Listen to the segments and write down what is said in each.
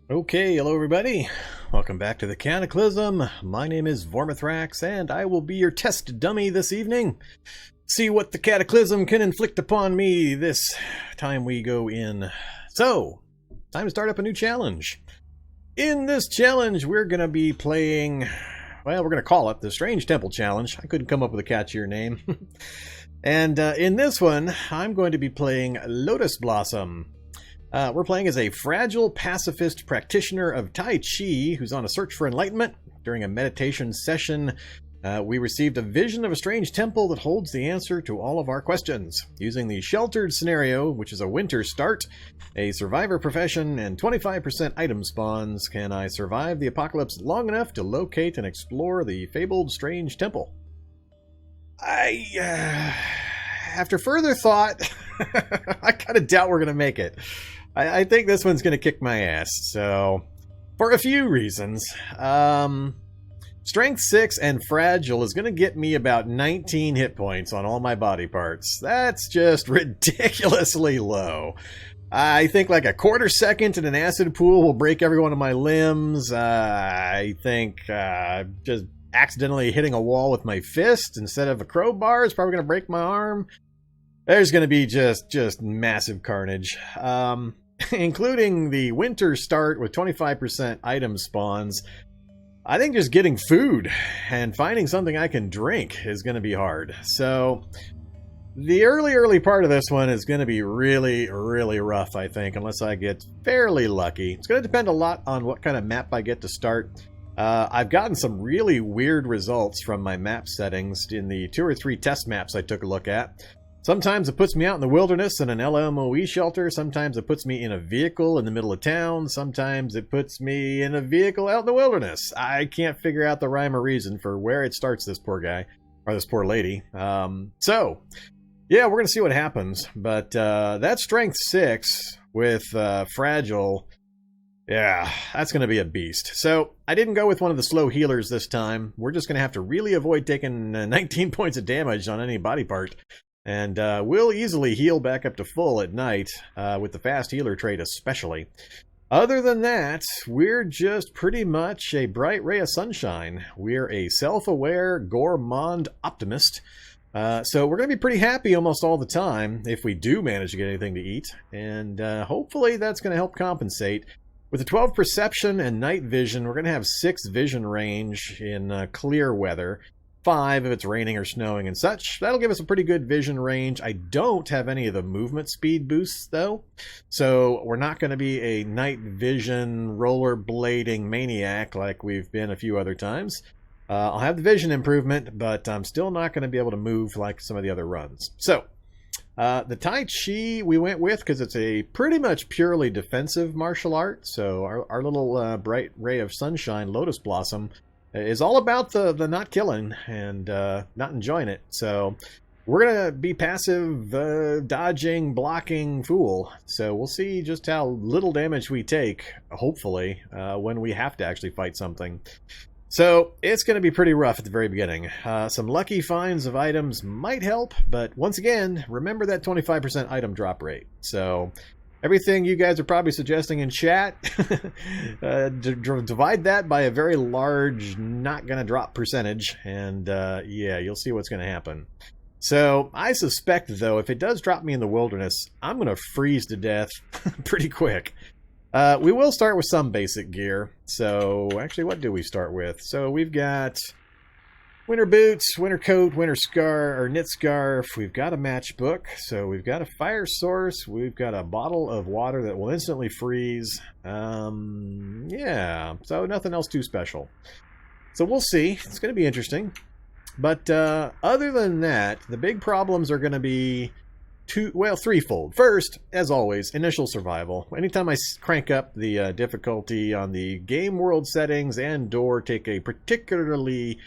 Okay, hello everybody. Welcome back to the Cataclysm. My name is Vormithrax, and I will be your test dummy this evening. See what the Cataclysm can inflict upon me this time we go in. So, time to start up a new challenge. In this challenge, we're going to be playing, well, we're going to call it the Strange Temple Challenge. I couldn't come up with a catchier name. And in this one, I'm going to be playing Lotus Blossom. We're playing as a fragile pacifist practitioner of Tai Chi who's on a search for enlightenment. During a meditation session, we received a vision of a strange temple that holds the answer to all of our questions. Using the sheltered scenario, which is a winter start, a survivor profession, and 25% item spawns, can I survive the apocalypse long enough to locate and explore the fabled strange temple? After further thought, I kind of doubt we're going to make it. I think this one's going to kick my ass, so for a few reasons. Strength 6 and Fragile is going to get me about 19 hit points on all my body parts. That's just ridiculously low. I think like a quarter second in an acid pool will break every one of my limbs. I think just accidentally hitting a wall with my fist instead of a crowbar is probably going to break my arm. There's going to be just massive carnage. Including the winter start with 25% item spawns. I think just getting food and finding something I can drink is going to be hard. So the early part of this one is going to be really rough, I think, unless I get fairly lucky. It's going to depend a lot on what kind of map I get to start. I've gotten some really weird results from my map settings in the 2 or 3 test maps I took a look at. Sometimes it puts me out in the wilderness in an LMOE shelter. Sometimes it puts me in a vehicle in the middle of town. Sometimes it puts me in a vehicle out in the wilderness. I can't figure out the rhyme or reason for where it starts, this poor guy, or this poor lady. So, yeah, we're going to see what happens. But that Strength 6 with Fragile, yeah, that's going to be a beast. So, I didn't go with one of the slow healers this time. We're just going to have to really avoid taking 19 points of damage on any body part. And we'll easily heal back up to full at night, with the fast healer trait especially. Other than that, we're just pretty much a bright ray of sunshine. We're a self-aware, gourmand optimist. So we're going to be pretty happy almost all the time if we do manage to get anything to eat. And hopefully that's going to help compensate. With the 12 perception and night vision, we're going to have 6 vision range in clear weather. 5 if it's raining or snowing and such. That'll give us a pretty good vision range. I don't have any of the movement speed boosts though, so we're not going to be a night vision rollerblading maniac like we've been a few other times. I'll have the vision improvement, but I'm still not going to be able to move like some of the other runs. So the Tai Chi we went with because it's a pretty much purely defensive martial art. So our little bright ray of sunshine, Lotus Blossom, is all about the not killing and not enjoying it. So we're going to be passive, dodging, blocking fool. So we'll see just how little damage we take, hopefully, when we have to actually fight something. So it's going to be pretty rough at the very beginning. Some lucky finds of items might help, but once again, remember that 25% item drop rate. So everything you guys are probably suggesting in chat, divide that by a very large not going to drop percentage, and yeah, you'll see what's going to happen. So I suspect, though, if it does drop me in the wilderness, I'm going to freeze to death pretty quick. We will start with some basic gear. So actually, what do we start with? So we've got winter boots, winter coat, winter scarf, or knit scarf. We've got a matchbook. So we've got a fire source. We've got a bottle of water that will instantly freeze. Yeah, so nothing else too special. So we'll see. It's going to be interesting. But other than that, the big problems are going to be threefold. First, as always, initial survival. Anytime I crank up the difficulty on the game world settings and/or take a particularly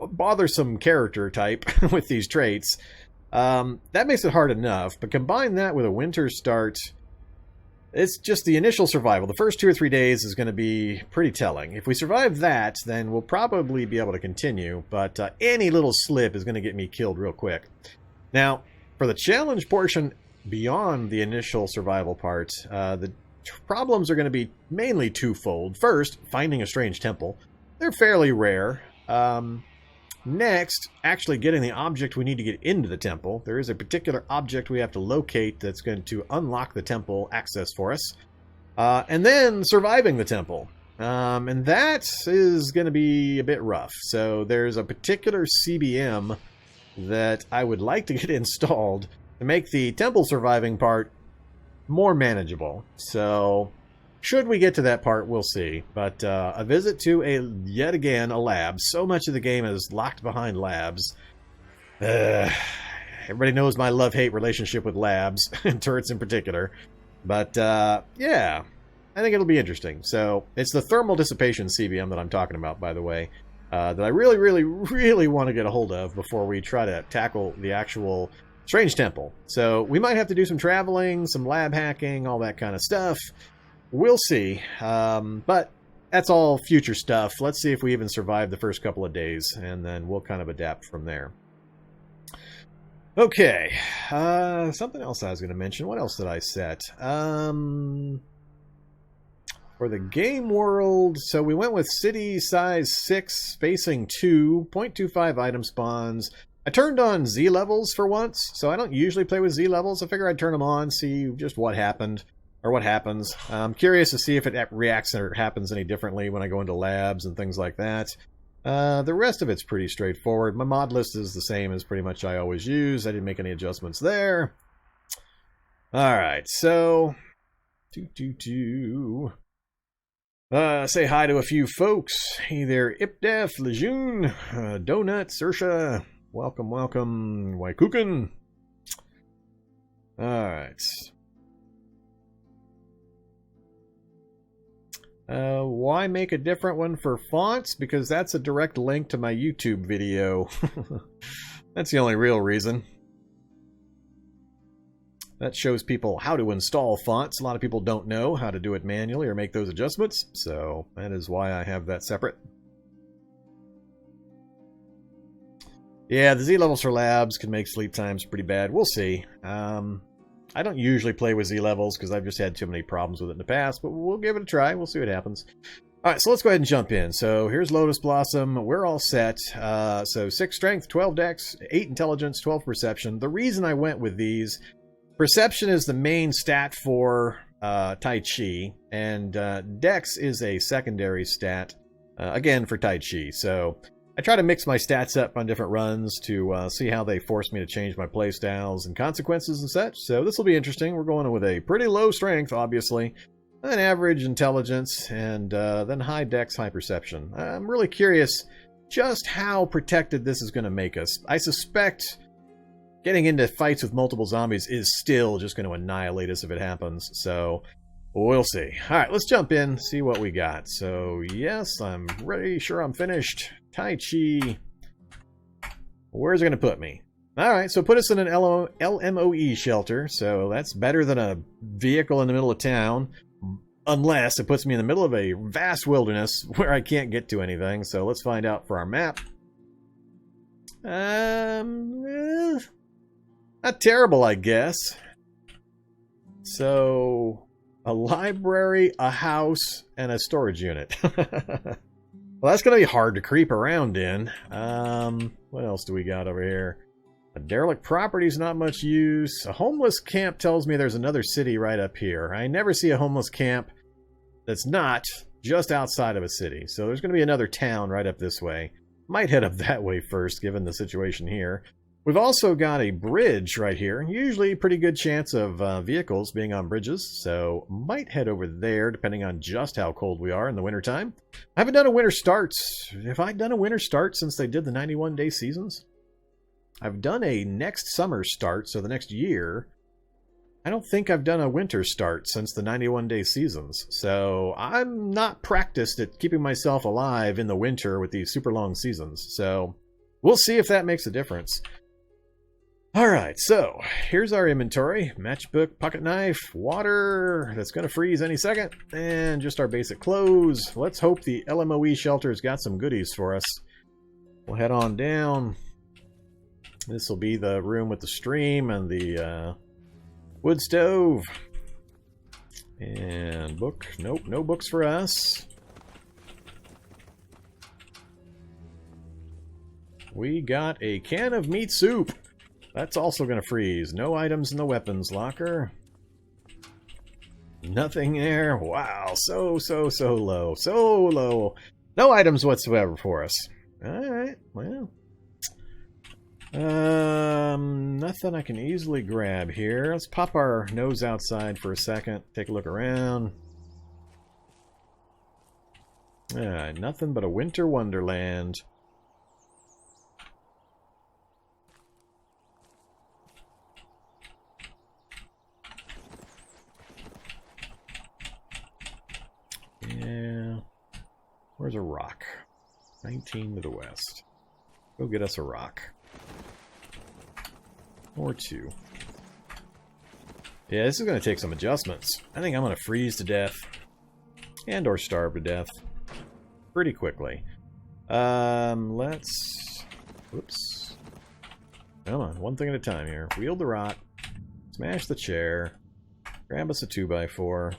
bothersome character type with these traits, that makes it hard enough, but combine that with a winter start, it's just the initial survival. The first 2 or 3 days is going to be pretty telling. If we survive that, then we'll probably be able to continue, but any little slip is going to get me killed real quick. Now, for the challenge portion beyond the initial survival part, the problems are going to be mainly twofold. First, finding a strange temple. They're fairly rare. Next, actually getting the object we need to get into the temple. There is a particular object we have to locate that's going to unlock the temple access for us. And then surviving the temple. And that is going to be a bit rough. So there's a particular CBM that I would like to get installed to make the temple surviving part more manageable. So should we get to that part, we'll see. But a visit to yet again a lab. So much of the game is locked behind labs. Everybody knows my love-hate relationship with labs, and turrets in particular. But yeah, I think it'll be interesting. So it's the thermal dissipation CBM that I'm talking about, by the way, that I really, really, really want to get a hold of before we try to tackle the actual strange temple. So we might have to do some traveling, some lab hacking, all that kind of stuff. We'll see. But that's all future stuff. Let's see if we even survive the first couple of days, and then we'll kind of adapt from there. Okay. Something else I was going to mention. What else did I set? For the game world, so we went with city size 6, spacing 2, 0.25 item spawns. I turned on Z levels for once, so I don't usually play with Z levels. I figure I'd turn them on, see just what happened, or what happens. I'm curious to see if it reacts or happens any differently when I go into labs and things like that. The rest of it's pretty straightforward. My mod list is the same as pretty much I always use. I didn't make any adjustments there. Alright, so... say hi to a few folks. Hey there, Ipdef, Lejeune, Donut, Sersha. Welcome, welcome, Waikuken. Alright. Why make a different one for fonts? Because that's a direct link to my YouTube video. That's the only real reason. That shows people how to install fonts. A lot of people don't know how to do it manually or make those adjustments, so that is why I have that separate. Yeah, the Z levels for labs can make sleep times pretty bad. We'll see. I don't usually play with Z levels because I've just had too many problems with it in the past, but we'll give it a try. We'll see what happens. Alright, so let's go ahead and jump in. So here's Lotus Blossom. We're all set. So 6 strength, 12 dex, 8 intelligence, 12 perception. The reason I went with these... Perception is the main stat for Tai Chi, and Dex is a secondary stat, again, for Tai Chi. So I try to mix my stats up on different runs to see how they force me to change my playstyles and consequences and such. So this will be interesting. We're going with a pretty low strength, obviously, an average intelligence, and then high Dex, high perception. I'm really curious just how protected this is going to make us. I suspect... Getting into fights with multiple zombies is still just going to annihilate us if it happens, so we'll see. Alright, let's jump in, see what we got. So, yes, I'm ready, sure I'm finished. Tai Chi. Where's it going to put me? Alright, so put us in an LMOE shelter, so that's better than a vehicle in the middle of town, unless it puts me in the middle of a vast wilderness where I can't get to anything, so let's find out for our map. Not terrible, I guess. So, a library, a house, and a storage unit. Well, that's going to be hard to creep around in. What else do we got over here? A derelict property is not much use. A homeless camp tells me there's another city right up here. I never see a homeless camp that's not just outside of a city. So there's going to be another town right up this way. Might head up that way first, given the situation here. We've also got a bridge right here. Usually pretty good chance of vehicles being on bridges, so might head over there depending on just how cold we are in the wintertime. I haven't done a winter start. Have I done a winter start since they did the 91-day seasons? I've done a next summer start, so the next year. I don't think I've done a winter start since the 91-day seasons, so I'm not practiced at keeping myself alive in the winter with these super long seasons, so we'll see if that makes a difference. Alright, so here's our inventory. Matchbook, pocket knife, water that's going to freeze any second, and just our basic clothes. Let's hope the LMOE shelter's got some goodies for us. We'll head on down. This will be the room with the stream and the wood stove. And book. Nope, no books for us. We got a can of meat soup. That's also going to freeze. No items in the weapons locker. Nothing there. Wow, so low. So low. No items whatsoever for us. Alright, well. Nothing I can easily grab here. Let's pop our nose outside for a second. Take a look around. Nothing but a winter wonderland. Yeah. Where's a rock? 19 to the west. Go get us a rock. Or two. Yeah, this is going to take some adjustments. I think I'm going to freeze to death. And or starve to death. Pretty quickly. Let's... Whoops. Come on, one thing at a time here. Wield the rock. Smash the chair. Grab us a 2x4.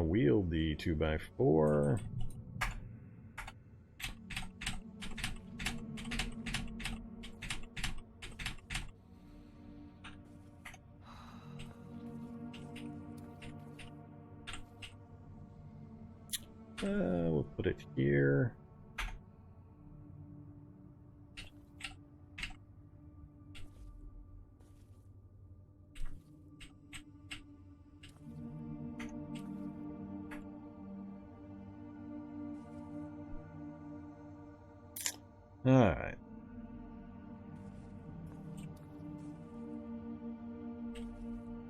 Wield the 2x4. We'll put it here. Alright.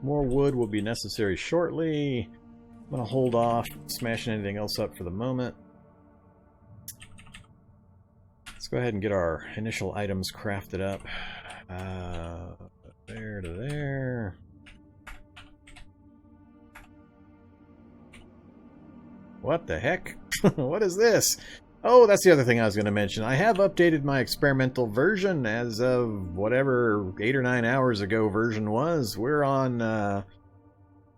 More wood will be necessary shortly. I'm going to hold off smashing anything else up for the moment. Let's go ahead and get our initial items crafted up. There to there. What the heck? What is this? Oh, that's the other thing I was going to mention. I have updated my experimental version as of whatever 8 or 9 hours ago version was. We're on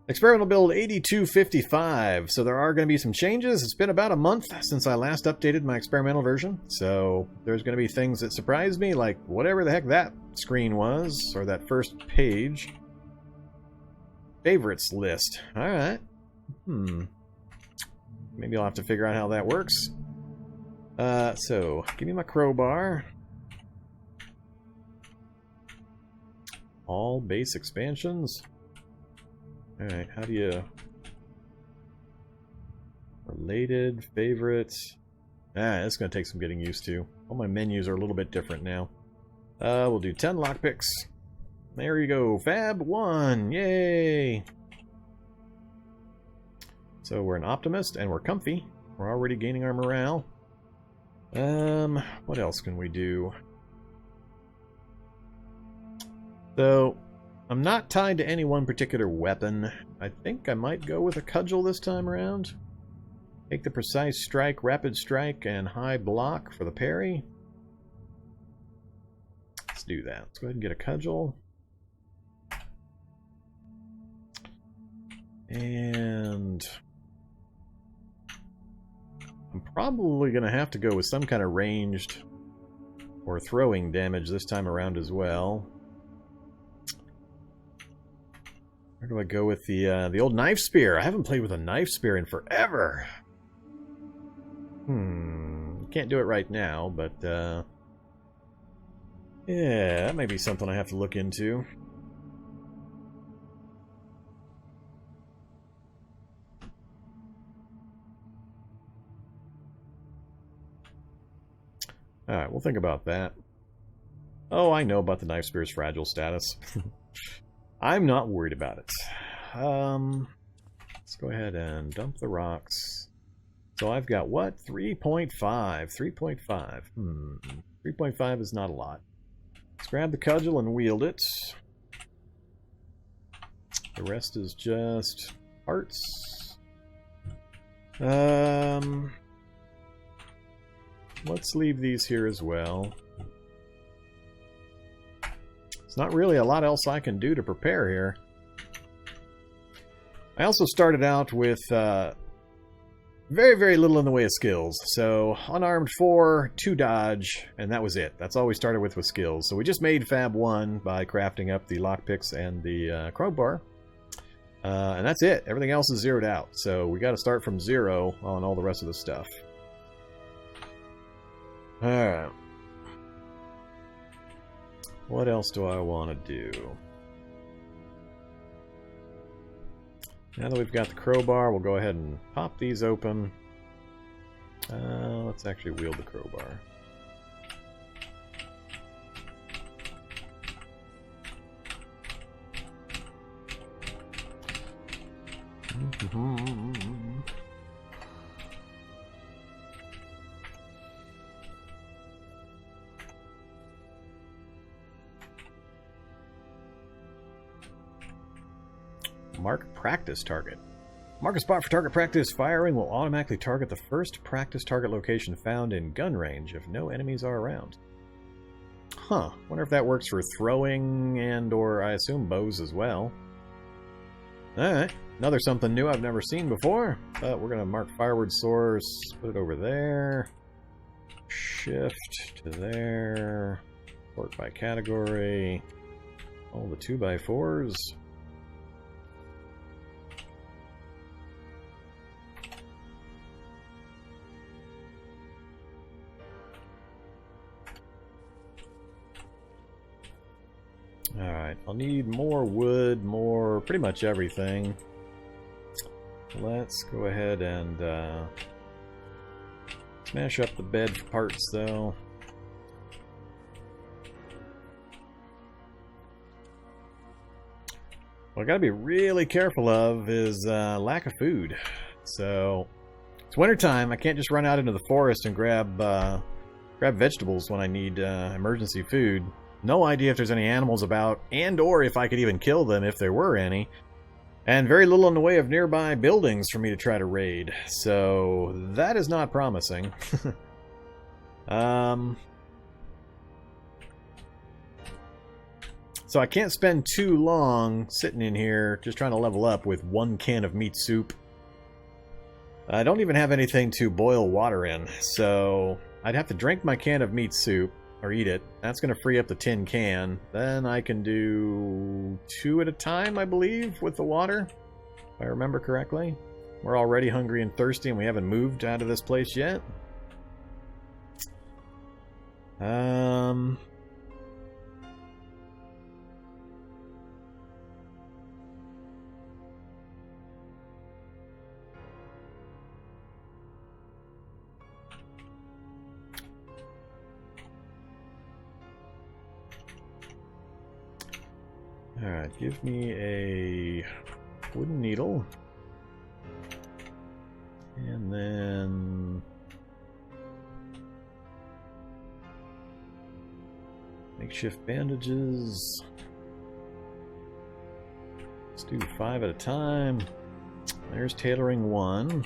experimental build 8255, so there are going to be some changes. It's been about a month since I last updated my experimental version, so there's going to be things that surprise me, like whatever the heck that screen was, or that first page. Favorites list. Alright. Maybe I'll have to figure out how that works. So, give me my crowbar. All base expansions. Alright, how do you... Related, favorites... that's going to take some getting used to. All my menus are a little bit different now. We'll do 10 lockpicks. There you go, Fab 1! Yay! So we're an optimist, and we're comfy. We're already gaining our morale. What else can we do? So, I'm not tied to any one particular weapon. I think I might go with a cudgel this time around. Take the precise strike, rapid strike, and high block for the parry. Let's do that. Let's go ahead and get a cudgel. And... I'm probably going to have to go with some kind of ranged or throwing damage this time around as well. Where do I go with the old knife spear? I haven't played with a knife spear in forever. Can't do it right now, but yeah, that may be something I have to look into. Alright, we'll think about that. Oh, I know about the knife spear's fragile status. I'm not worried about it. Let's go ahead and dump the rocks. So I've got what? 3.5. 3.5. 3.5 is not a lot. Let's grab the cudgel and wield it. The rest is just parts. Let's leave these here as well. There's not really a lot else I can do to prepare here. I also started out with very, very little in the way of skills. So, unarmed 4, 2 dodge, and that was it. That's all we started with skills. So we just made Fab 1 by crafting up the lockpicks and the crowbar. And that's it. Everything else is zeroed out. So we got to start from 0 on all the rest of the stuff. Alright. What else do I want to do? Now that we've got the crowbar, we'll go ahead and pop these open. Let's actually wield the crowbar. Mark practice target. Mark a spot for target practice. Firing will automatically target the first practice target location found in gun range if no enemies are around. Huh. Wonder if that works for throwing and or I assume bows as well. Alright. Another something new I've never seen before. But we're going to mark firewood source. Put it over there. Shift to there. Sort by category. All the 2x4s. Alright, I'll need more wood, more pretty much everything. Let's go ahead and smash up the bed parts though. What I gotta be really careful of is lack of food. So, it's wintertime, I can't just run out into the forest and grab vegetables when I need emergency food. No idea if there's any animals about, and or if I could even kill them if there were any. And very little in the way of nearby buildings for me to try to raid. So, that is not promising. So I can't spend too long sitting in here just trying to level up with 1 can of meat soup. I don't even have anything to boil water in, so I'd have to drink my can of meat soup. Or eat it. That's going to free up the tin can. Then I can do 2 at a time, I believe, with the water. If I remember correctly. We're already hungry and thirsty and we haven't moved out of this place yet. Alright, give me a wooden needle. And then makeshift bandages. Let's do 5 at a time. There's tailoring 1.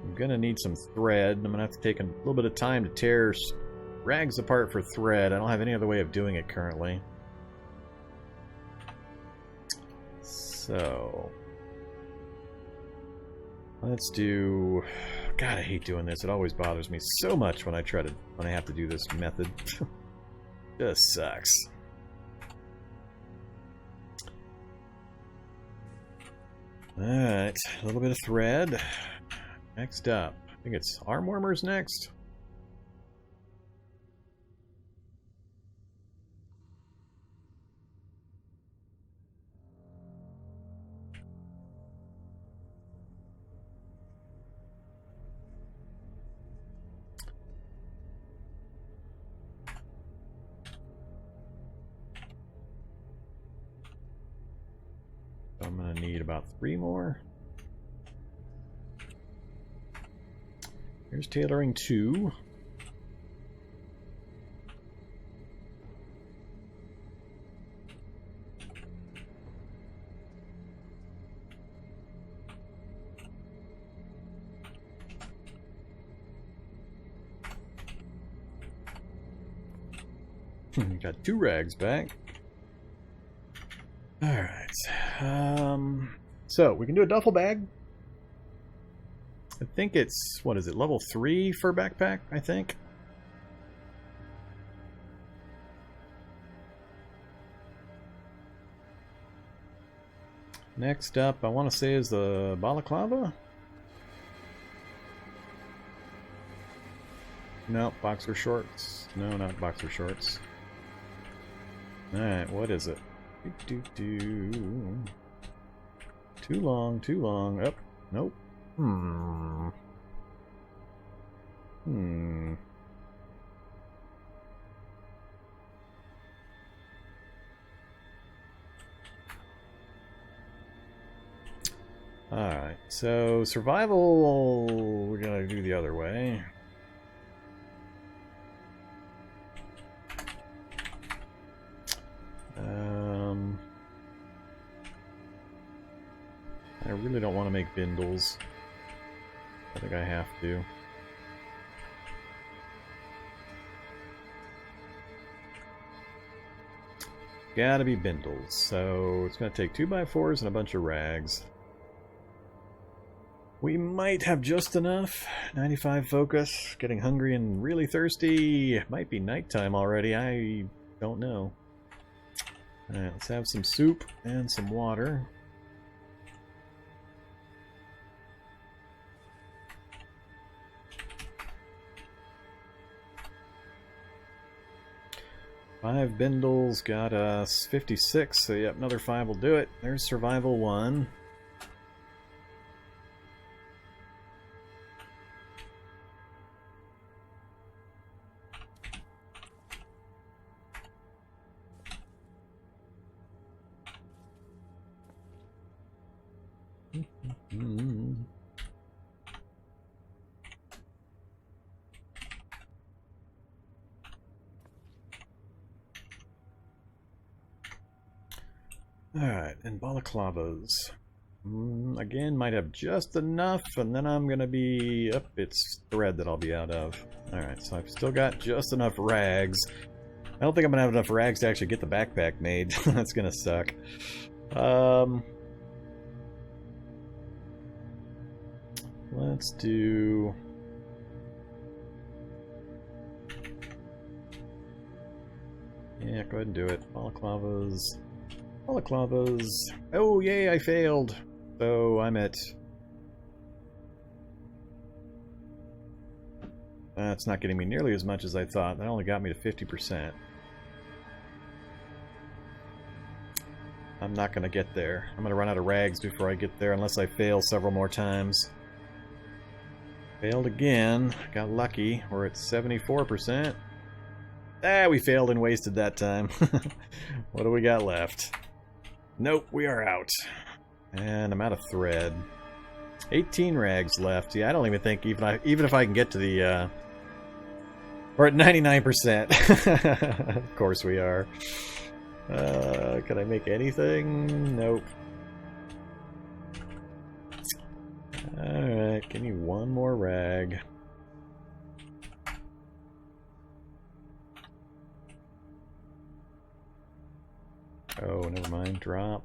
I'm gonna need some thread. I'm gonna have to take a little bit of time to tear rags apart for thread. I don't have any other way of doing it currently. So let's do. God, I hate doing this. It always bothers me so much when I have to do this method. Just sucks. Alright, a little bit of thread. Next up, I think it's arm warmers next. I'm going to need about 3 more. Here's tailoring 2. Got 2 rags back. Alright. So, we can do a duffel bag. I think it's, what is it, level 3 for backpack, I think? Next up, I want to say is the balaclava? No, boxer shorts. No, not boxer shorts. Alright, what is it? Too long, too long. Oh, nope. Alright, so survival, we're gonna do the other way. I really don't want to make bindles. I think I have to. Gotta be bindles, so it's gonna take 2x4s and a bunch of rags. We might have just enough. 95 focus, getting hungry and really thirsty. Might be nighttime already, I don't know. Alright, let's have some soup and some water. Five bindles got us 56, so yep, another 5 will do it. There's survival 1. Alright, and balaclavas. Again, might have just enough, and then I'm gonna be... Up, it's thread that I'll be out of. Alright, so I've still got just enough rags. I don't think I'm gonna have enough rags to actually get the backpack made. That's gonna suck. Let's do... Yeah, go ahead and do it. Balaclavas. Balaclavas. Oh, yay, I failed. So I'm at... That's not getting me nearly as much as I thought. That only got me to 50%. I'm not going to get there. I'm going to run out of rags before I get there unless I fail several more times. Failed again. Got lucky. We're at 74%. Ah, we failed and wasted that time. What do we got left? Nope, we are out. And I'm out of thread. 18 rags left. Yeah, I don't even think even if I can get to the we're at 99%. Of course we are. Can I make anything? Nope. Alright, give me one more rag. Oh, never mind. Drop.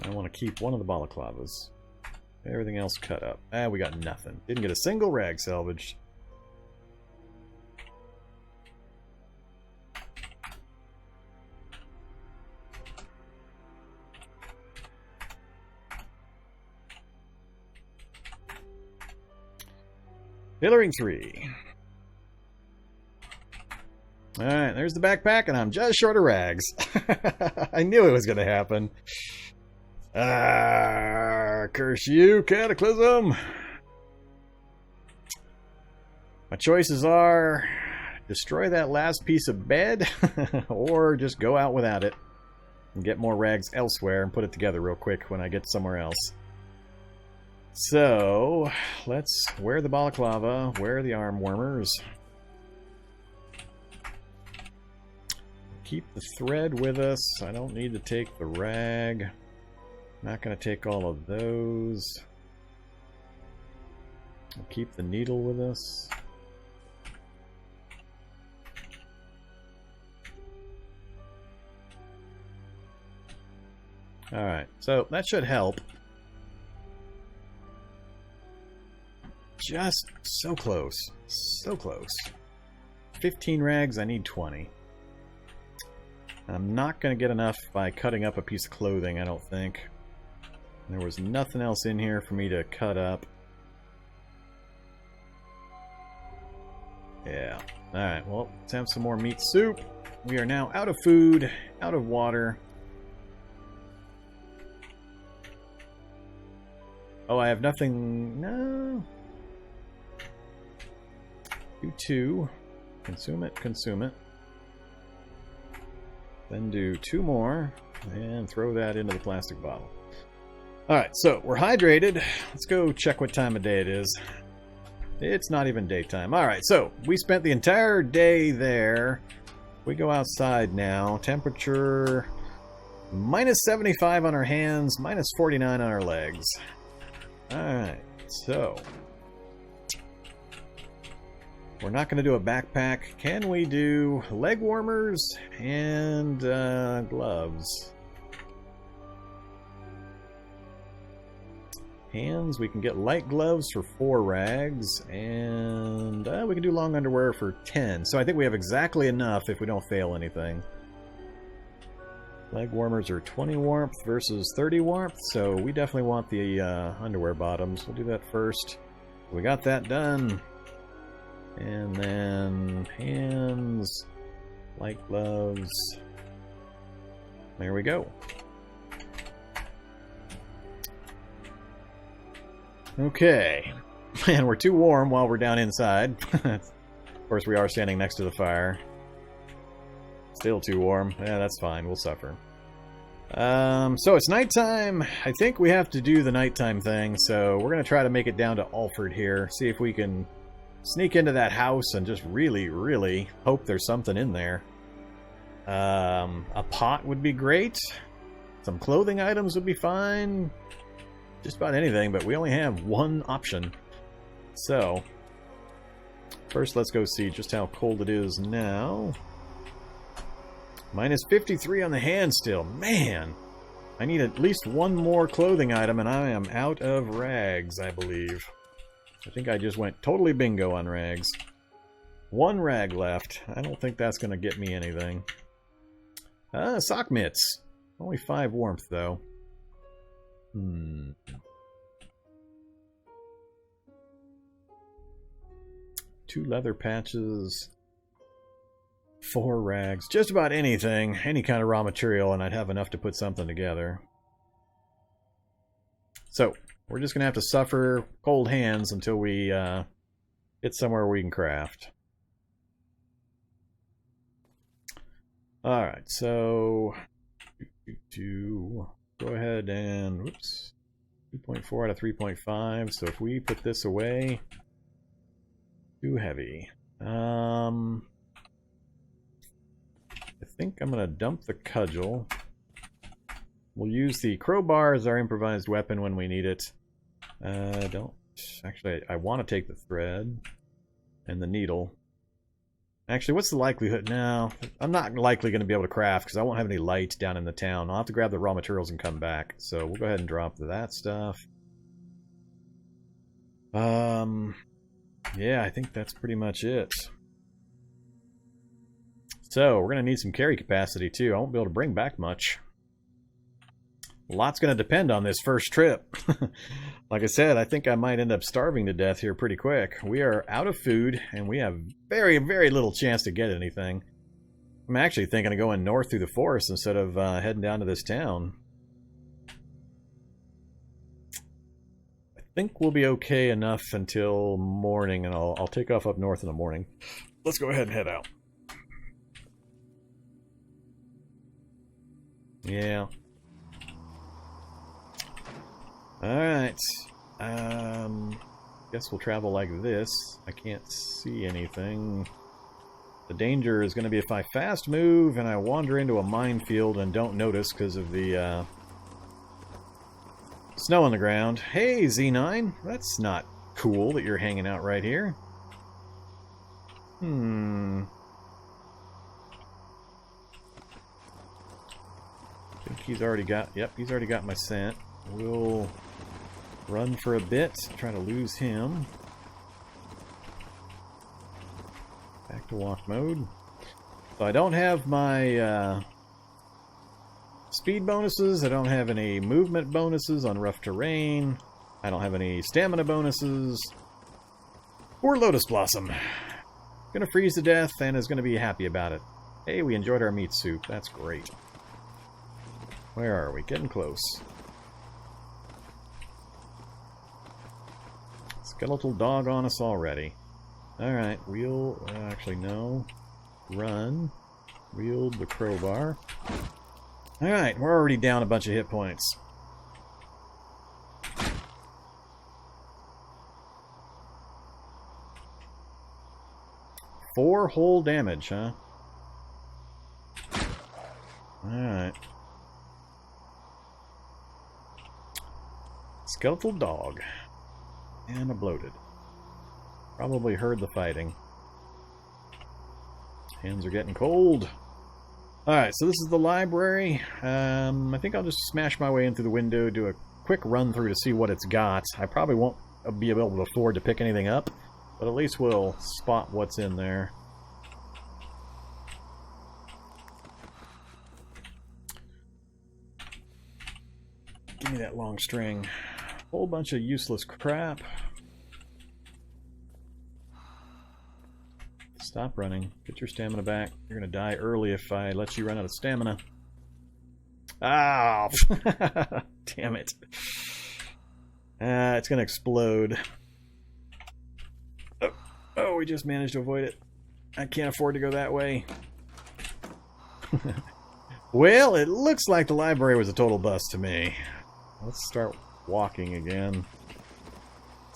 I want to keep one of the balaclavas. Everything else cut up. Ah, we got nothing. Didn't get a single rag salvaged. Pillaring 3. Alright, there's the backpack, and I'm just short of rags. I knew it was going to happen. Ah, curse you, Cataclysm! My choices are destroy that last piece of bed, or just go out without it and get more rags elsewhere and put it together real quick when I get somewhere else. So, let's wear the balaclava, wear the arm warmers. keep the thread with us. I don't need to take the rag. Not going to take all of those. We'll keep the needle with us. Alright, so that should help. Just so close. So close. 15 rags, I need 20. I'm not going to get enough by cutting up a piece of clothing, I don't think. There was nothing else in here for me to cut up. Yeah. Alright, well, let's have some more meat soup. We are now out of food, out of water. Oh, I have nothing... No. Do 2. Consume it, consume it. Then do 2 more. And throw that into the plastic bottle. Alright, so we're hydrated. Let's go check what time of day it is. It's not even daytime. Alright, so we spent the entire day there. We go outside now. Temperature... minus 75 on our hands, minus 49 on our legs. Alright, so... we're not going to do a backpack. Can we do leg warmers and gloves? Hands, we can get light gloves for 4 rags, and we can do long underwear for 10. So I think we have exactly enough if we don't fail anything. Leg warmers are 20 warmth versus 30 warmth, so we definitely want the underwear bottoms. We'll do that first. We got that done. And then hands, light gloves. There we go. Okay. Man, we're too warm while we're down inside. Of course, we are standing next to the fire. Still too warm. Yeah, that's fine. We'll suffer. So it's nighttime. I think we have to do the nighttime thing, so we're going to try to make it down to Alford here. See if we can sneak into that house and just really, really hope there's something in there. A pot would be great. Some clothing items would be fine. Just about anything, but we only have one option. So, first let's go see just how cold it is now. Minus 53 on the hand still. Man! I need at least one more clothing item and I am out of rags, I believe. I think I just went totally bingo on rags. 1 rag left. I don't think that's going to get me anything. Sock mitts. Only 5 warmth, though. 2 leather patches. 4 rags. Just about anything. Any kind of raw material, and I'd have enough to put something together. So, we're just going to have to suffer cold hands until we get somewhere we can craft. Alright, so... go ahead and... whoops. 2.4 out of 3.5. So if we put this away... too heavy. I think I'm going to dump the cudgel. We'll use the crowbar as our improvised weapon when we need it. Actually, I want to take the thread and the needle. Actually, what's the likelihood? No, I'm not likely going to be able to craft because I won't have any light down in the town. I'll have to grab the raw materials and come back. So we'll go ahead and drop that stuff. Yeah, I think that's pretty much it. So, we're going to need some carry capacity too. I won't be able to bring back much. A lot's going to depend on this first trip. Like I said, I think I might end up starving to death here pretty quick. We are out of food, and we have very, very little chance to get anything. I'm actually thinking of going north through the forest instead of heading down to this town. I think we'll be okay enough until morning, and I'll take off up north in the morning. Let's go ahead and head out. Yeah. Alright. Guess we'll travel like this. I can't see anything. The danger is going to be if I fast move and I wander into a minefield and don't notice because of the snow on the ground. Hey, Z9, that's not cool that you're hanging out right here. I think he's already got, yep, he's already got my scent. We'll run for a bit, try to lose him. Back to walk mode. So I don't have my speed bonuses, I don't have any movement bonuses on rough terrain, I don't have any stamina bonuses. Poor Lotus Blossom. Gonna freeze to death and is gonna be happy about it. Hey, we enjoyed our meat soup, that's great. Where are we? Getting close. Skeletal dog on us already. Alright, wheel... actually, no. Run. Wield the crowbar. Alright, we're already down a bunch of hit points. Four whole damage, huh? Alright. Skeletal dog. And a bloated. Probably heard the fighting. Hands are getting cold. Alright, so this is the library. I think I'll just smash my way in through the window, do a quick run through to see what it's got. I probably won't be able to afford to pick anything up, but at least we'll spot what's in there. Give me that long string. Whole bunch of useless crap. Stop running. Get your stamina back. You're gonna die early if I let you run out of stamina. Ah! Damn it. It's gonna explode. Oh, we just managed to avoid it. I can't afford to go that way. Well, it looks like the library was a total bust to me. Let's start walking again.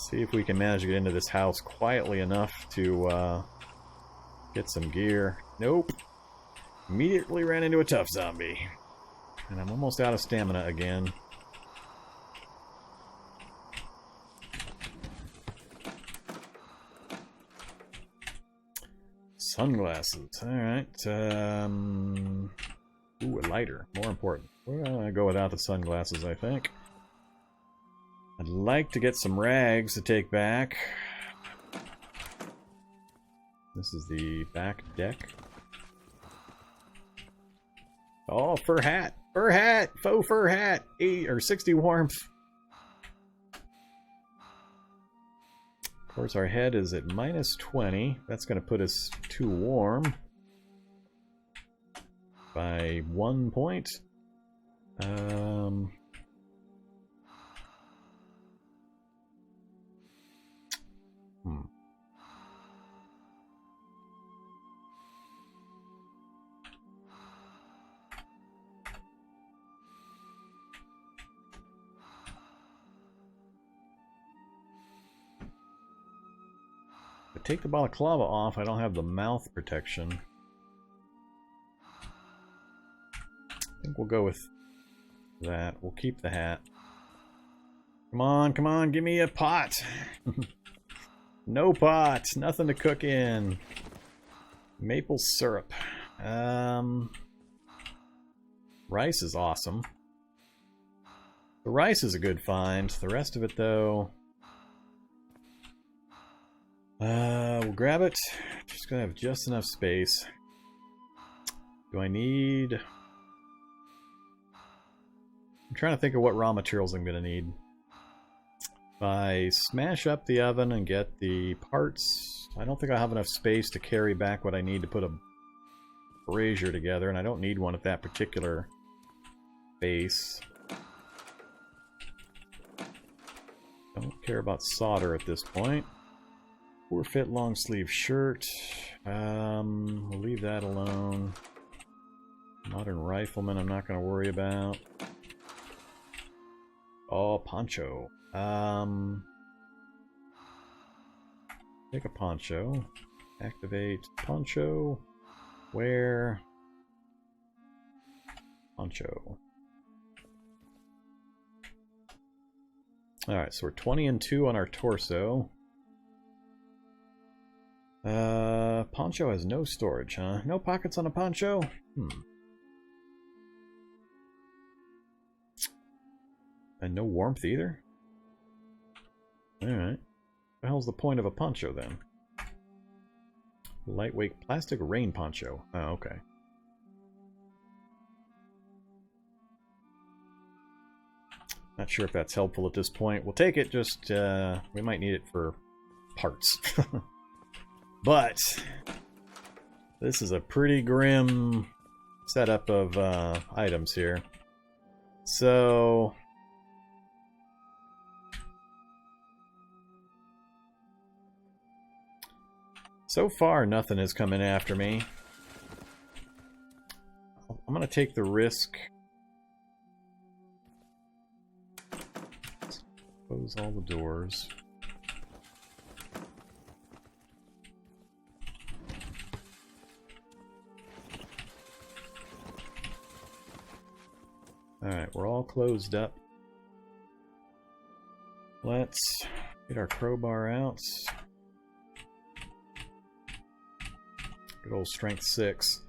See if we can manage to get into this house quietly enough to get some gear. Nope. Immediately ran into a tough zombie. And I'm almost out of stamina again. Sunglasses. Alright. Ooh, a lighter. More important. We're gonna go without the sunglasses, I think. I'd like to get some rags to take back. This is the back deck. Oh, fur hat! Fur hat! Faux fur hat! 8 or 60 warmth. Of course, our head is at minus 20. That's going to put us too warm by 1 point. If I take the balaclava off, I don't have the mouth protection. I think we'll go with that. We'll keep the hat. Come on, give me a pot. No pot, nothing to cook in. Maple syrup. Rice is awesome. The rice is a good find. The rest of it, though, we'll grab it. Just gonna have just enough space. Do I need... I'm trying to think of what raw materials I'm gonna need. If I smash up the oven and get the parts, I don't think I'll have enough space to carry back what I need to put a brazier together, and I don't need one at that particular base. Don't care about solder at this point. Poor fit long sleeve shirt. We'll leave that alone. Modern rifleman I'm not going to worry about. Oh, poncho. Take a poncho. Activate poncho. Wear poncho. Alright, so we're 20 and 2 on our torso. Poncho has no storage, huh? No pockets on a poncho? And no warmth either? Alright. What the hell's the point of a poncho then? Lightweight plastic rain poncho. Oh, okay. Not sure if that's helpful at this point. We'll take it, just, we might need it for parts. But, this is a pretty grim setup of items here. So far, nothing is coming after me. I'm going to take the risk. Close all the doors. Alright, we're all closed up. Let's get our crowbar out. Good old strength 6.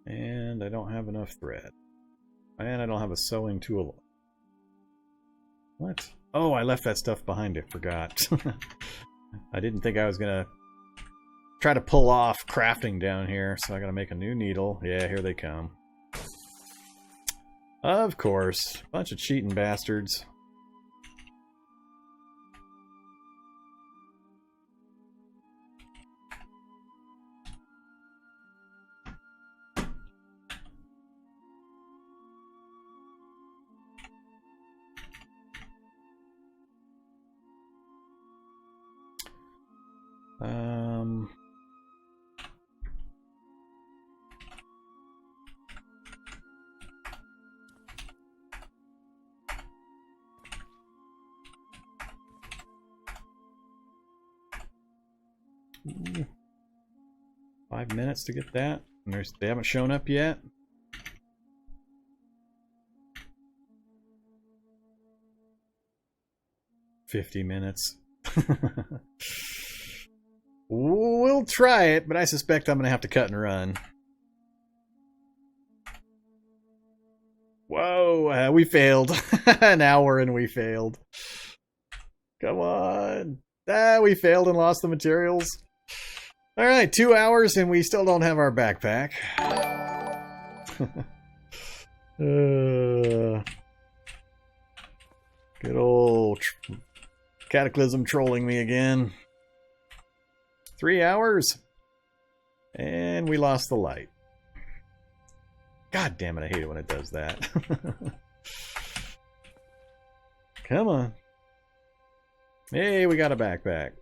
And I don't have enough thread. And I don't have a sewing tool. What? Oh, I left that stuff behind. I forgot. I didn't think I was gonna try to pull off crafting down here, so I gotta make a new needle. Yeah, here they come. Of course. Bunch of cheating bastards. Ooh. 5 minutes to get that. And they haven't shown up yet. $50 minutes. We'll try it, but I suspect I'm going to have to cut and run. Whoa, we failed. An hour and we failed. Come on. We failed and lost the materials. Alright, 2 hours and we still don't have our backpack. Good old Cataclysm trolling me again. 3 hours. And we lost the light. God damn it, I hate it when it does that. Come on. Hey, we got a backpack.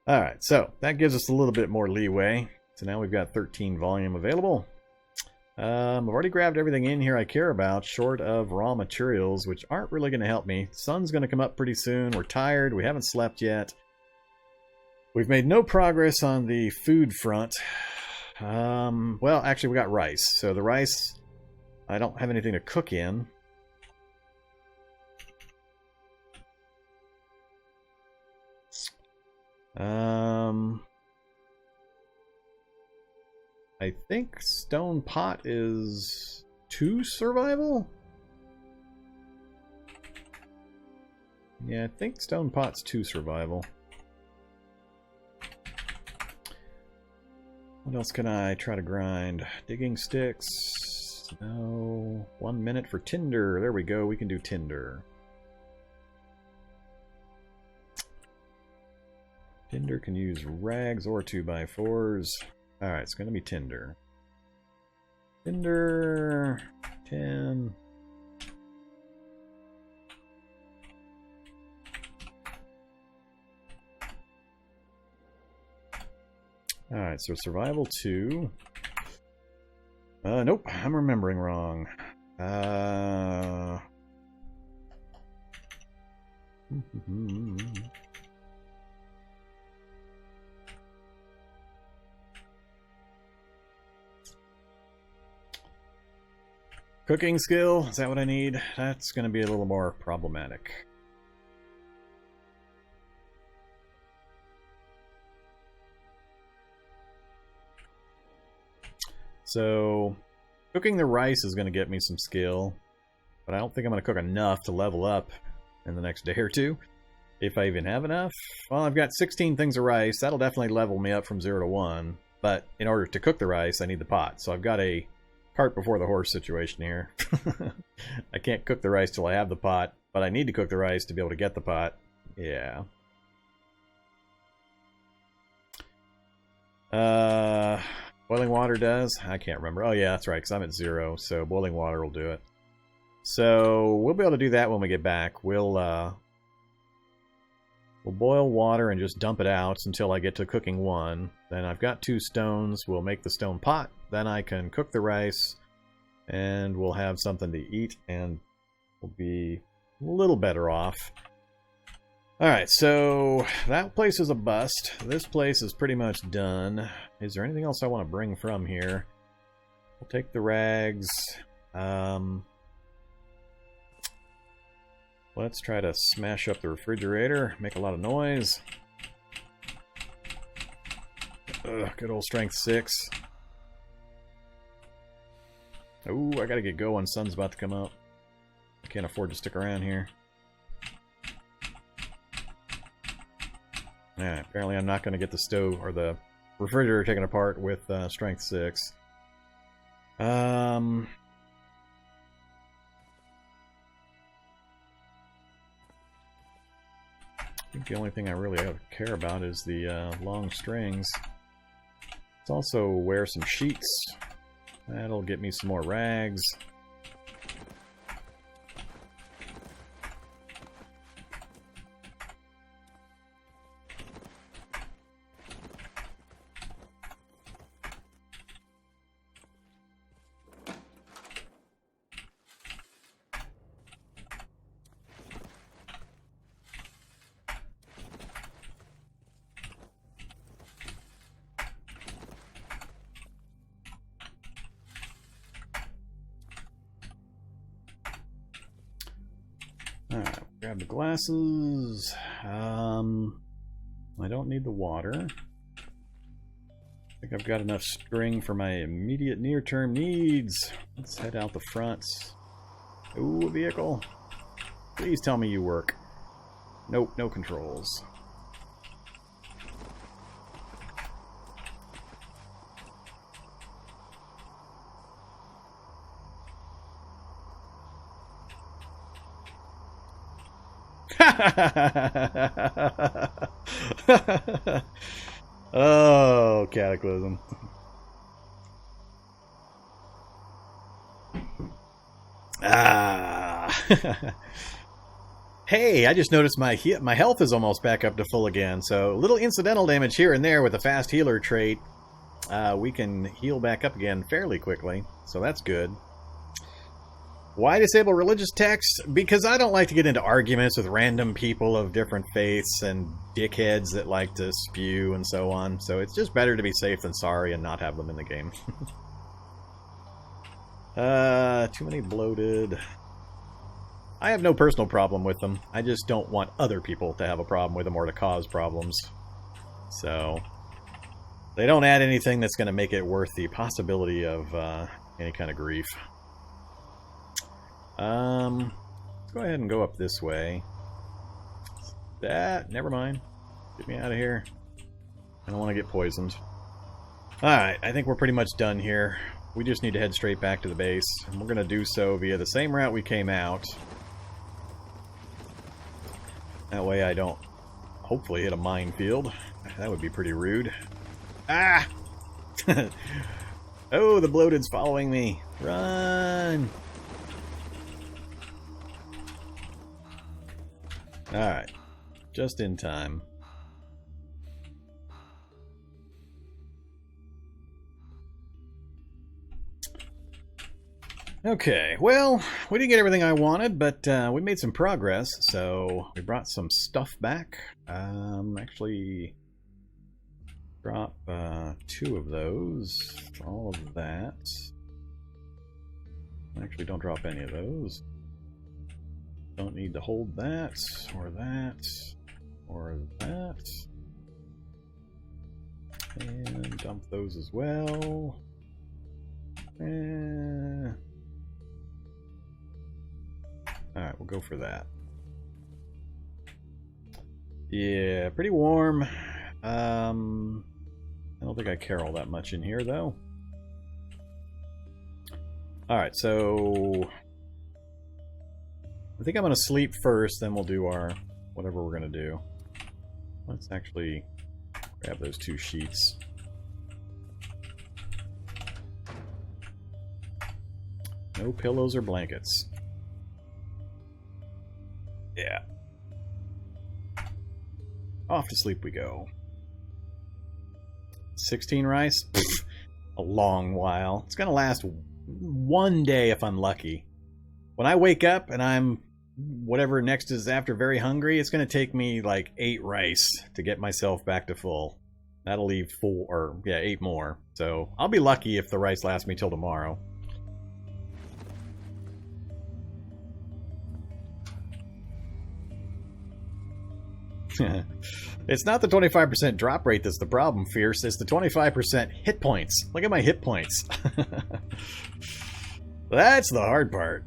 Alright, so that gives us a little bit more leeway. So now we've got 13 volume available. I've already grabbed everything in here I care about, short of raw materials, which aren't really going to help me. Sun's going to come up pretty soon. We're tired. We haven't slept yet. We've made no progress on the food front. Well, actually, we got rice. So the rice, I don't have anything to cook in. I think stone pot is 2 survival? Yeah, I think stone pot's 2 survival. What else can I try to grind? Digging sticks. No. 1 minute for tinder. There we go. We can do tinder. Tinder can use rags or 2x4s. Alright, it's going to be tinder. Tinder. 10. Alright, so survival 2. Nope, I'm remembering wrong. Cooking skill, is that what I need? That's going to be a little more problematic. So, cooking the rice is going to get me some skill, but I don't think I'm going to cook enough to level up in the next day or two. If I even have enough. Well, I've got 16 things of rice. That'll definitely level me up from 0 to 1. But in order to cook the rice, I need the pot. So I've got a cart before the horse situation here. I can't cook the rice till I have the pot, but I need to cook the rice to be able to get the pot. Yeah. Boiling water does? I can't remember. Oh yeah, that's right, because I'm at 0, so boiling water will do it. So we'll be able to do that when we get back. We'll boil water and just dump it out until I get to cooking 1. Then I've got 2 stones. We'll make the stone pot. Then I can cook the rice, and we'll have something to eat, and we'll be a little better off. Alright, so that place is a bust. This place is pretty much done. Is there anything else I want to bring from here? We'll take the rags. Let's try to smash up the refrigerator, make a lot of noise. Ugh, good old strength 6. Ooh, I gotta get going. Sun's about to come up. I can't afford to stick around here. Yeah, apparently I'm not going to get the stove or the refrigerator taken apart with strength 6. I think the only thing I really care about is the long strings. Let's also wear some sheets. That'll get me some more rags. Alright, grab the glasses. I don't need the water. I think I've got enough string for my immediate near-term needs. Let's head out the front. Ooh, a vehicle. Please tell me you work. Nope, no controls. Oh, Cataclysm. Hey, I just noticed my health is almost back up to full again, so a little incidental damage here and there with a fast healer trait. We can heal back up again fairly quickly, so that's good. Why disable religious text? Because I don't like to get into arguments with random people of different faiths and dickheads that like to spew and so on. So it's just better to be safe than sorry and not have them in the game. Too many bloated. I have no personal problem with them. I just don't want other people to have a problem with them or to cause problems. So they don't add anything that's going to make it worth the possibility of any kind of grief. Let's go ahead and go up this way. Never mind. Get me out of here. I don't want to get poisoned. Alright, I think we're pretty much done here. We just need to head straight back to the base. And we're going to do so via the same route we came out. That way I don't hopefully hit a minefield. That would be pretty rude. Ah! Oh, the bloated's following me. Run! Alright. Just in time. Okay, well, we didn't get everything I wanted, but we made some progress, so we brought some stuff back. Actually, drop 2 of those, all of that. Actually, don't drop any of those. Don't need to hold that, or that, or that. And dump those as well. Alright, we'll go for that. Yeah, pretty warm. I don't think I care all that much in here, though. Alright, so I think I'm going to sleep first, then we'll do our whatever we're going to do. Let's actually grab those 2 sheets. No pillows or blankets. Yeah. Off to sleep we go. 16 rice? Pfft, a long while. It's gonna last one day if I'm lucky. When I wake up and I'm whatever next is after very hungry, it's gonna take me like 8 rice to get myself back to full. That'll leave 8 more. So I'll be lucky if the rice lasts me till tomorrow. It's not the 25% drop rate that's the problem, Fierce. It's the 25% hit points. Look at my hit points. That's the hard part.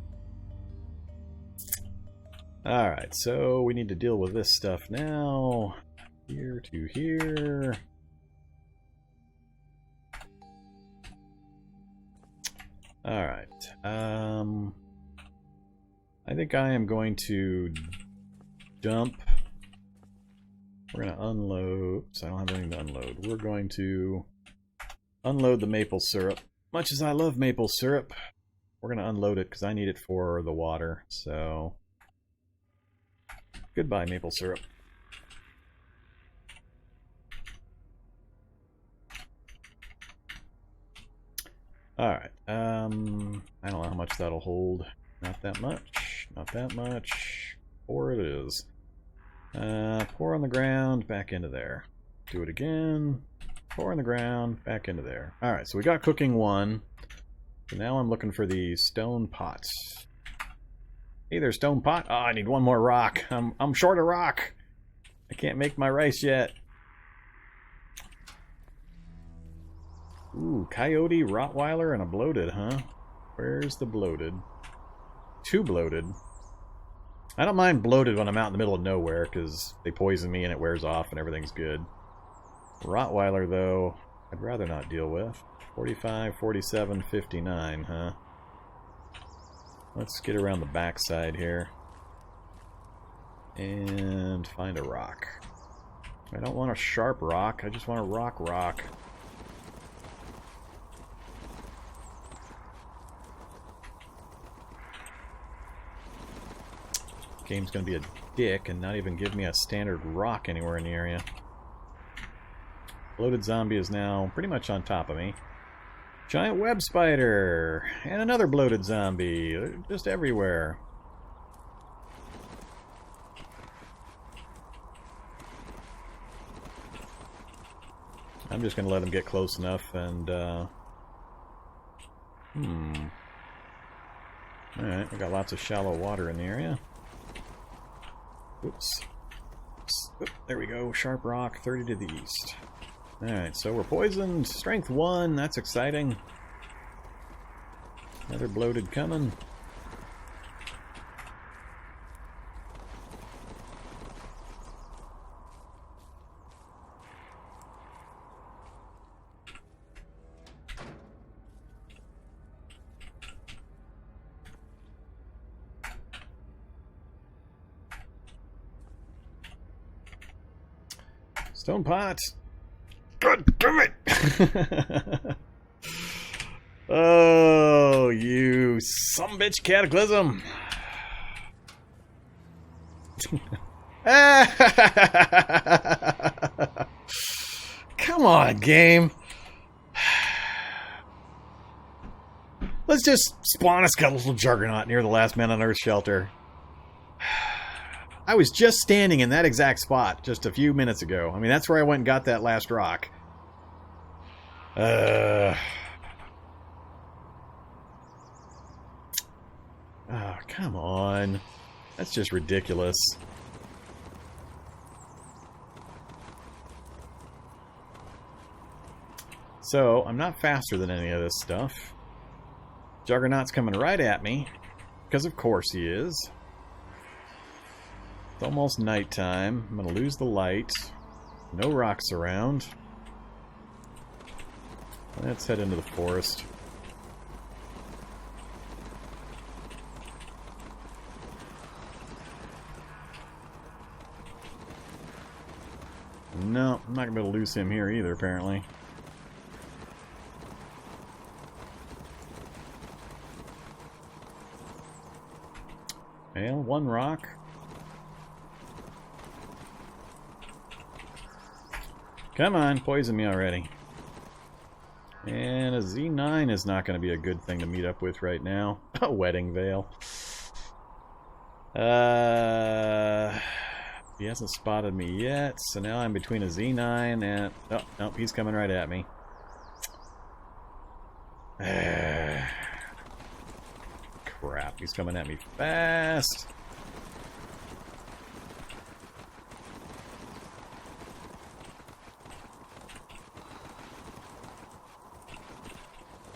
Alright, so we need to deal with this stuff now. Here to here. Alright. I think I am going to dump... We're going to unload. So I don't have anything to unload. We're going to unload the maple syrup. Much as I love maple syrup, we're going to unload it because I need it for the water. So, goodbye, maple syrup. Alright. I don't know how much that'll hold. Not that much. Not that much. 4 it is. Pour on the ground, back into there. Do it again. Pour on the ground, back into there. Alright, so we got cooking 1. So now I'm looking for the stone pots. Hey there, stone pot. Oh, I need 1 more rock. I'm short of rock. I can't make my rice yet. Ooh, coyote, Rottweiler, and a bloated, huh? Where's the bloated? 2 bloated. I don't mind bloated when I'm out in the middle of nowhere, because they poison me and it wears off and everything's good. Rottweiler, though, I'd rather not deal with. 45, 47, 59, huh? Let's get around the backside here. And find a rock. I don't want a sharp rock, I just want a rock. Game's gonna be a dick and not even give me a standard rock anywhere in the area. Bloated zombie is now pretty much on top of me. Giant web spider and another bloated zombie. They're just everywhere. I'm just gonna let them get close enough and Alright, we got lots of shallow water in the area. Oops. Oop, there we go. Sharp rock, 30 to the east. Alright, so we're poisoned. Strength 1, that's exciting. Another bloated coming. Stone pot. God damn it! Oh, you sumbitch Cataclysm! Come on, game. Let's just spawn a skeletal juggernaut near the last man on Earth shelter. I was just standing in that exact spot just a few minutes ago. I mean, that's where I went and got that last rock. Oh, come on. That's just ridiculous. So, I'm not faster than any of this stuff. Juggernaut's coming right at me. Because of course he is. It's almost nighttime. I'm going to lose the light. No rocks around. Let's head into the forest. No, I'm not going to be able to lose him here either, apparently. Well, one rock. Come on, poison me already. And a Z9 is not going to be a good thing to meet up with right now. A wedding veil. He hasn't spotted me yet, so now I'm between a Z9 and... Oh, nope, he's coming right at me. Crap, he's coming at me fast.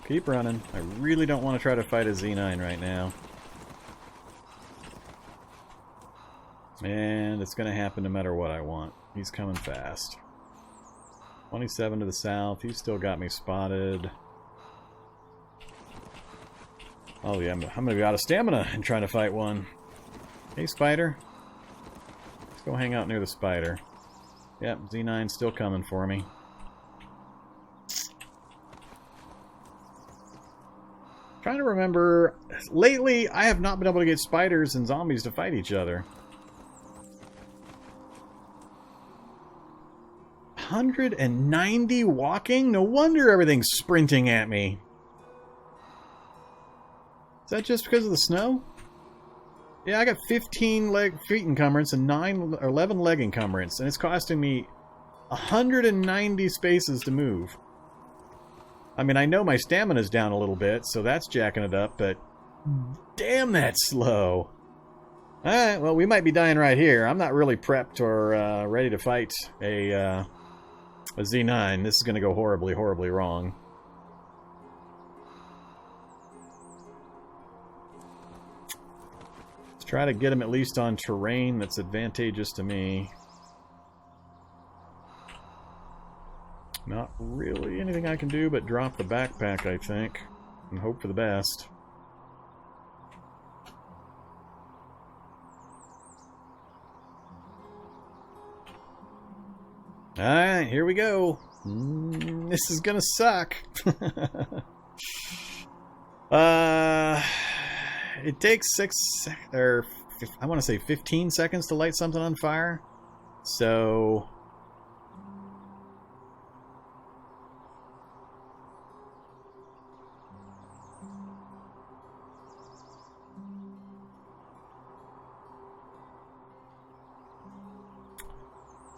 Keep running. I really don't want to try to fight a Z9 right now. And it's going to happen no matter what I want. He's coming fast. 27 to the south. He's still got me spotted. Oh yeah, I'm going to be out of stamina and trying to fight one. Hey, spider. Let's go hang out near the spider. Yep, Z9's still coming for me. Trying to remember, lately I have not been able to get spiders and zombies to fight each other. 190 walking? No wonder everything's sprinting at me. Is that just because of the snow? Yeah, I got 15 feet encumbrance and 11 leg encumbrance, and it's costing me 190 spaces to move. I mean, I know my stamina's down a little bit, so that's jacking it up, but damn, that's slow. Alright, well, we might be dying right here. I'm not really prepped or ready to fight a Z9. This is going to go horribly, horribly wrong. Let's try to get him at least on terrain that's advantageous to me. Not really anything I can do but drop the backpack, I think, and hope for the best. Alright, here we go. This is gonna suck. It takes I want to say 15 seconds to light something on fire. So...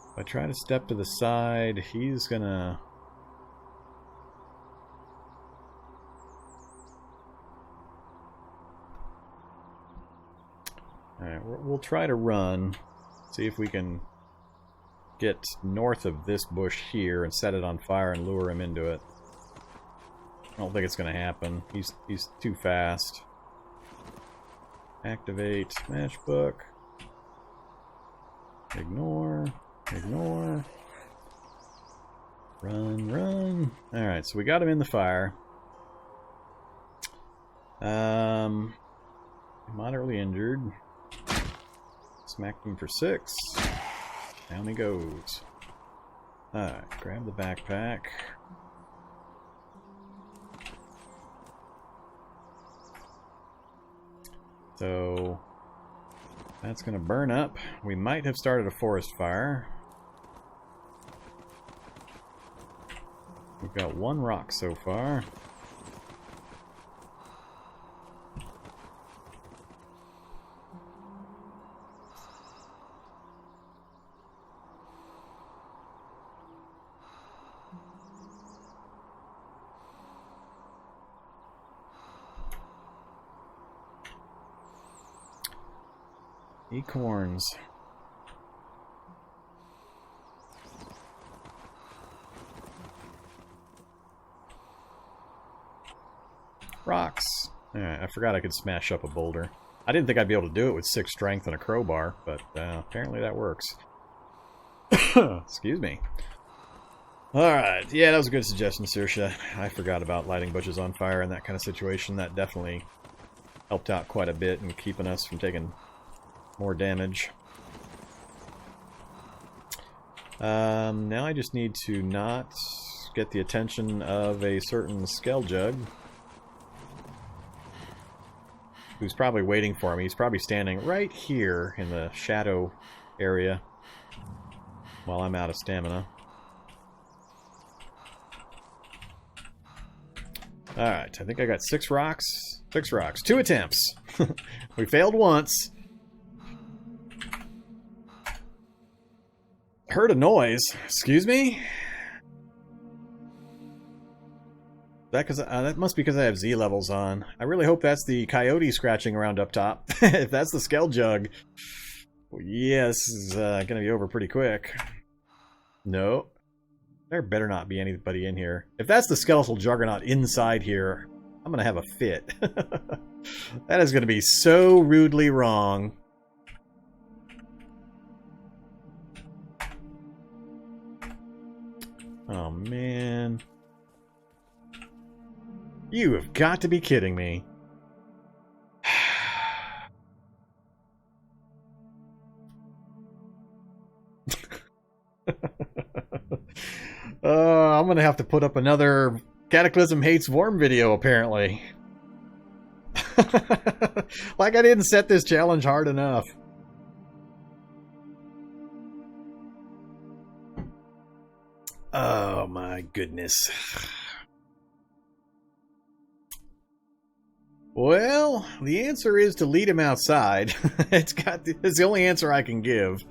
if I try to step to the side, he's gonna... Alright, we'll try to run. See if we can get north of this bush here and set it on fire and lure him into it. I don't think it's gonna happen. He's too fast. Activate matchbook. Ignore. Ignore. Run, run. Alright, so we got him in the fire. Moderately injured. Smacked him for 6. Down he goes. Alright, grab the backpack. So... That's going to burn up. We might have started a forest fire. We've got one rock so far. Acorns. Rocks. I forgot I could smash up a boulder. I didn't think I'd be able to do it with 6 strength and a crowbar, but apparently that works. Excuse me. Alright, yeah, that was a good suggestion, Saoirse. I forgot about lighting bushes on fire in that kind of situation. That definitely helped out quite a bit in keeping us from taking more damage. Now I just need to not get the attention of a certain Skeljug, who's probably waiting for me. He's probably standing right here in the shadow area while I'm out of stamina. Alright, I think I got 6 rocks. 6 rocks. 2 attempts. We failed once. Heard a noise. Excuse me? That must be because I have Z levels on. I really hope that's the coyote scratching around up top. If that's the Skeljug, well, yeah, this is going to be over pretty quick. No. There better not be anybody in here. If that's the skeletal juggernaut inside here, I'm going to have a fit. That is going to be so rudely wrong. Oh, man. You have got to be kidding me. I'm going to have to put up another Cataclysm Hates Vorm video, apparently. Like I didn't set this challenge hard enough. Oh my goodness. Well, the answer is to lead him outside. It's the only answer I can give.